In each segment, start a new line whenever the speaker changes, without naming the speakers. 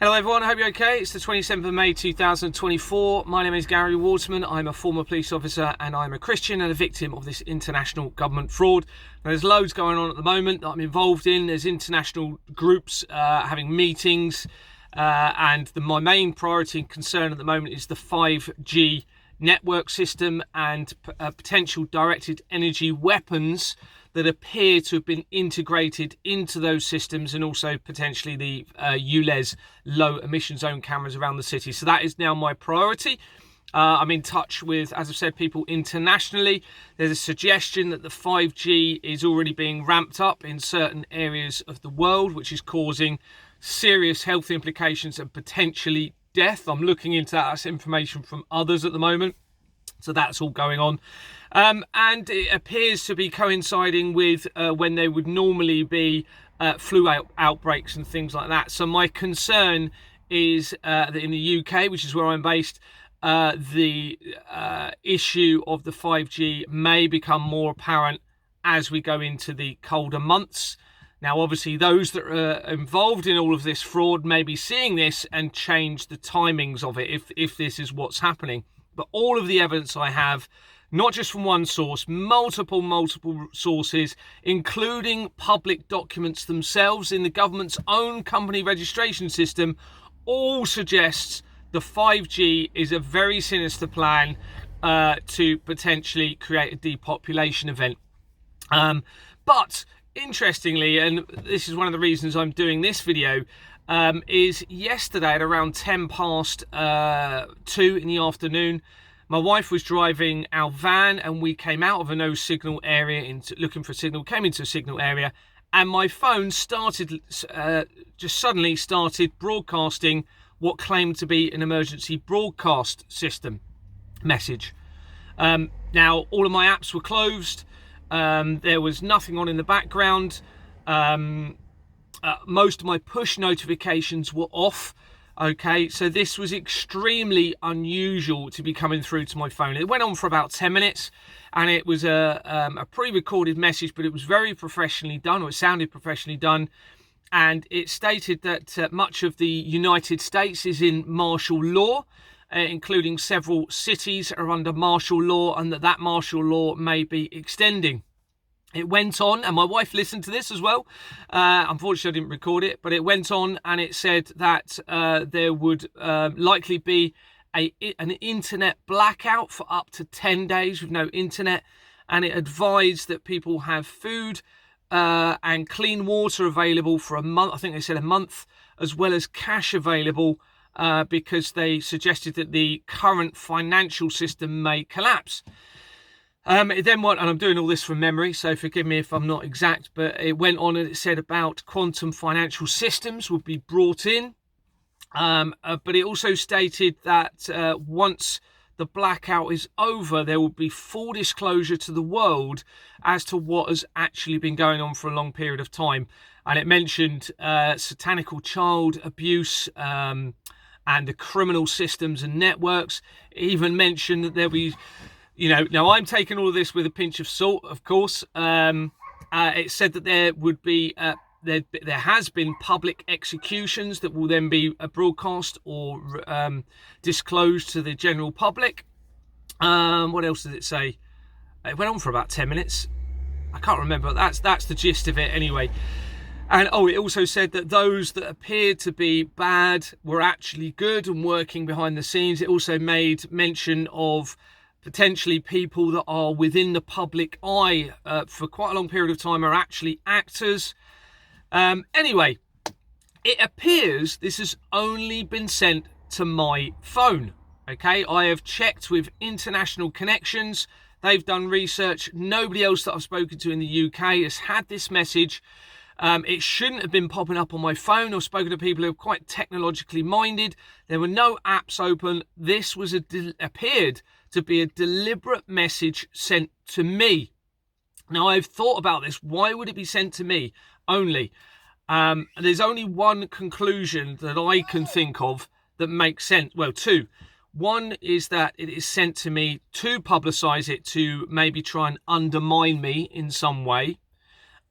Hello everyone, I hope you're okay. It's the 27th of May 2024. My name is Gary Waterman. I'm a former police officer and I'm a Christian and a victim of this international government fraud. Now, there's loads going on at the moment that I'm involved in. There's international groups having meetings and my main priority and concern at the moment is the 5G network system and potential directed energy weapons that appear to have been integrated into those systems, and also potentially the ULEZ low emission zone cameras around the city. So that is now my priority. I'm in touch with, as I've said, people internationally. There's a suggestion that the 5G is already being ramped up in certain areas of the world, which is causing serious health implications and potentially death. I'm looking into that. That's information from others at the moment. So that's all going on. And it appears to be coinciding with when there would normally be flu outbreaks and things like that. So my concern is that in the UK, which is where I'm based, the issue of the 5G may become more apparent as we go into the colder months. Now, obviously, those that are involved in all of this fraud may be seeing this and change the timings of it if this is what's happening. But all of the evidence I have, not just from one source, multiple sources, including public documents themselves in the government's own company registration system, all suggests the 5G is a very sinister plan to potentially create a depopulation event. But interestingly, and this is one of the reasons I'm doing this video, is yesterday at around 10 past 2 in the afternoon, my wife was driving our van and we came out of a no signal area looking for a signal, came into a signal area, and my phone started just suddenly started broadcasting what claimed to be an emergency broadcast system message. Now, all of my apps were closed. There was nothing on in the background. Most of my push notifications were off. Okay, so this was extremely unusual to be coming through to my phone. It went on for about 10 minutes and it was a pre-recorded message, but it was very professionally done, or it sounded professionally done. And it stated that much of the United States is in martial law, including several cities are under martial law, and that martial law may be extending. It went on, and my wife listened to this as well. Unfortunately, I didn't record it, but it went on and it said that there would likely be an internet blackout for up to 10 days with no internet. And it advised that people have food and clean water available for a month. I think they said a month, as well as cash available because they suggested that the current financial system may collapse. It then went, and I'm doing all this from memory, so forgive me if I'm not exact, but it went on and it said about quantum financial systems would be brought in. But it also stated that once the blackout is over, there will be full disclosure to the world as to what has actually been going on for a long period of time. And it mentioned satanical child abuse and the criminal systems and networks. It even mentioned that there'll be, now I'm taking all of this with a pinch of salt, of course. It said that there would be, there has been public executions that will then be broadcast or disclosed to the general public. What else did it say? It went on for about 10 minutes. I can't remember. That's the gist of it anyway. And it also said that those that appeared to be bad were actually good and working behind the scenes. It also made mention of potentially people that are within the public eye for quite a long period of time are actually actors. Anyway, it appears this has only been sent to my phone. Okay, I have checked with international connections. They've done research. Nobody else that I've spoken to in the UK has had this message. It shouldn't have been popping up on my phone. I've spoken to people who are quite technologically minded. There were no apps open. This was appeared to be a deliberate message sent to me. Now, I've thought about this. Why would it be sent to me only? There's only one conclusion that I can think of that makes sense. Well, two. One is that it is sent to me to publicise it, to maybe try and undermine me in some way.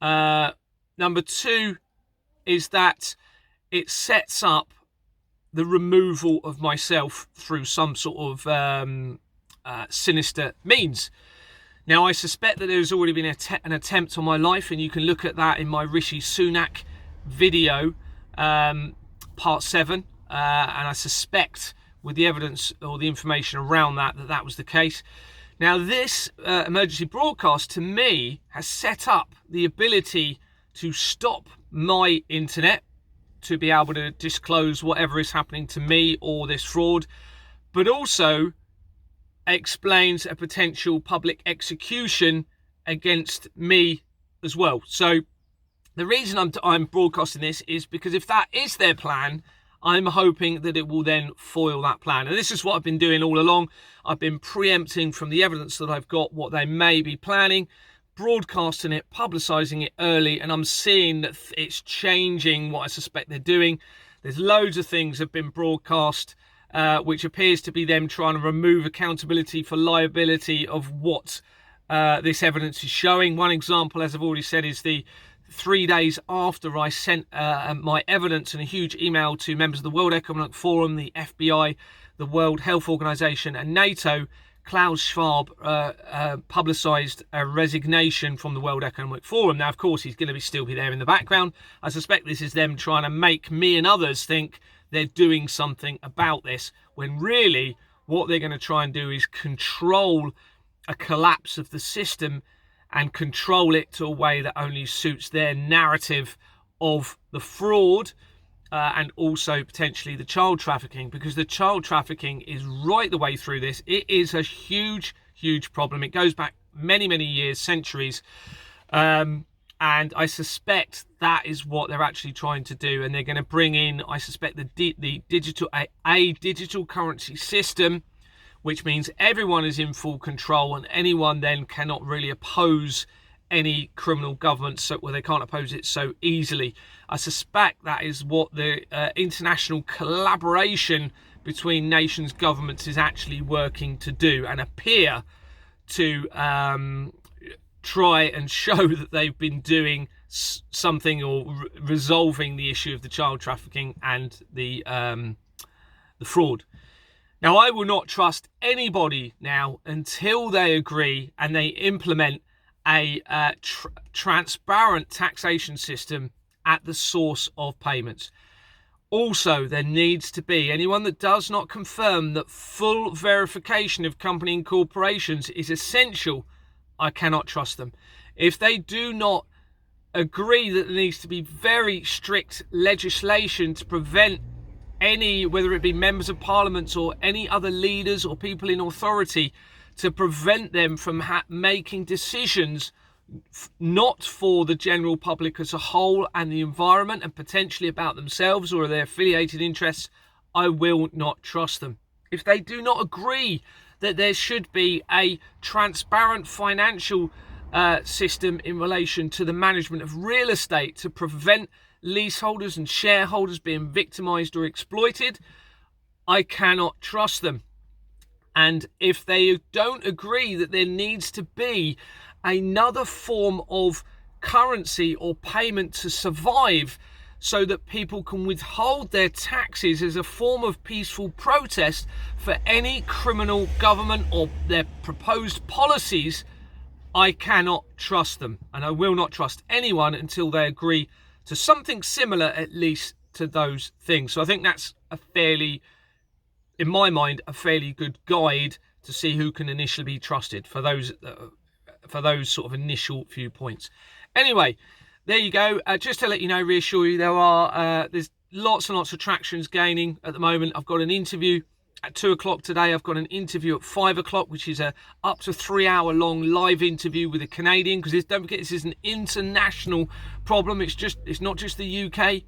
Number two is that it sets up the removal of myself through some sort of sinister means. Now, I suspect that there's already been an attempt on my life, and you can look at that in my Rishi Sunak video, part 7, and I suspect with the evidence or the information around that was the case. Now, this emergency broadcast, to me, has set up the ability to stop my internet, to be able to disclose whatever is happening to me or this fraud, but also explains a potential public execution against me as well. So the reason I'm broadcasting this is because if that is their plan, I'm hoping that it will then foil that plan. And this is what I've been doing all along. I've been preempting from the evidence that I've got what they may be planning, broadcasting it, publicising it early, and I'm seeing that it's changing what I suspect they're doing. There's loads of things have been broadcast, which appears to be them trying to remove accountability for liability of what this evidence is showing. One example, as I've already said, is the 3 days after I sent my evidence in a huge email to members of the World Economic Forum, the FBI, the World Health Organization and NATO, Klaus Schwab publicised a resignation from the World Economic Forum. Now, of course, he's going to still be there in the background. I suspect this is them trying to make me and others think they're doing something about this, when really what they're going to try and do is control a collapse of the system and control it to a way that only suits their narrative of the fraud and also potentially the child trafficking, because the child trafficking is right the way through this. It is a huge, huge problem. It goes back many, many years, centuries. And I suspect that is what they're actually trying to do. And they're going to bring in, I suspect, the digital currency system, which means everyone is in full control and anyone then cannot really oppose any criminal government, so well, they can't oppose it so easily. I suspect that is what the international collaboration between nations' governments is actually working to do, and appear to try and show that they've been doing something or resolving the issue of the child trafficking and the fraud. Now, I will not trust anybody now until they agree and they implement a transparent taxation system at the source of payments. Also, there needs to be anyone that does not confirm that full verification of company and corporations is essential. I cannot trust them. If they do not agree that there needs to be very strict legislation to prevent any, whether it be members of parliament or any other leaders or people in authority, to prevent them from making decisions not for the general public as a whole and the environment and potentially about themselves or their affiliated interests, I will not trust them. If they do not agree that there should be a transparent financial system in relation to the management of real estate to prevent leaseholders and shareholders being victimized or exploited, I cannot trust them. And if they don't agree that there needs to be another form of currency or payment to survive so that people can withhold their taxes as a form of peaceful protest for any criminal government or their proposed policies, I cannot trust them. And I will not trust anyone until they agree to something similar, at least to those things. So I think that's a fairly, in my mind, a fairly good guide to see who can initially be trusted for those sort of initial few points. Anyway, there you go. Just to let you know, reassure you, there's lots and lots of tractions gaining at the moment. I've got an interview at 2 o'clock today. I've got an interview at 5 o'clock, which is a up to 3 hour long live interview with a Canadian, because don't forget, this is an international problem. It's not just the UK.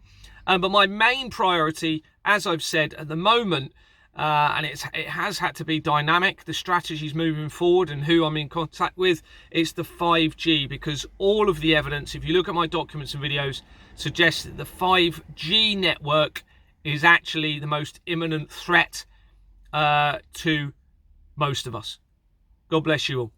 But my main priority, as I've said at the moment, and it has had to be dynamic, the strategies moving forward and who I'm in contact with, it's the 5G, because all of the evidence, if you look at my documents and videos, suggests that the 5G network is actually the most imminent threat to most of us. God bless you all.